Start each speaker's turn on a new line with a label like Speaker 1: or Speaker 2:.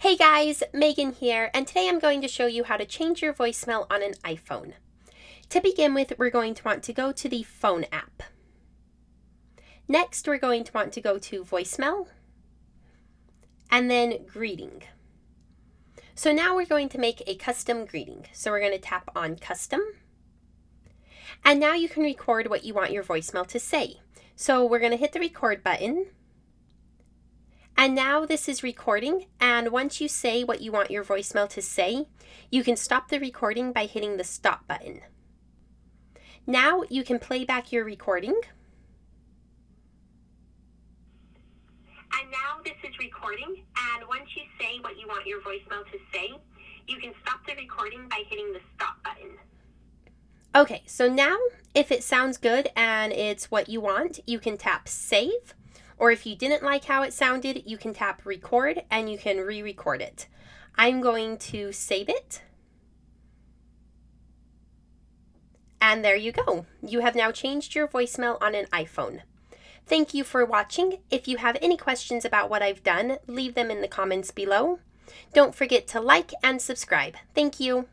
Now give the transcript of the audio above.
Speaker 1: Hey guys, Megan here, and today I'm going to show you how to change your voicemail on an iPhone. To begin with, we're going to want to go to the Phone app. Next, we're going to want to go to Voicemail, and then Greeting. So now we're going to make a custom greeting. So we're going to tap on Custom, and now you can record what you want your voicemail to say. So we're going to hit the record button. And now this is recording, and once you say what you want your voicemail to say, you can stop the recording by hitting the stop button. Now you can play back your recording. And now this is recording, and once you say what you want your voicemail to say, you can stop the recording by hitting the stop button. Okay, so now if it sounds good and it's what you want, you can tap Save. Or if you didn't like how it sounded, you can tap record and you can re-record it. I'm going to save it. And there you go. You have now changed your voicemail on an iPhone. Thank you for watching. If you have any questions about what I've done, leave them in the comments below. Don't forget to like and subscribe. Thank you.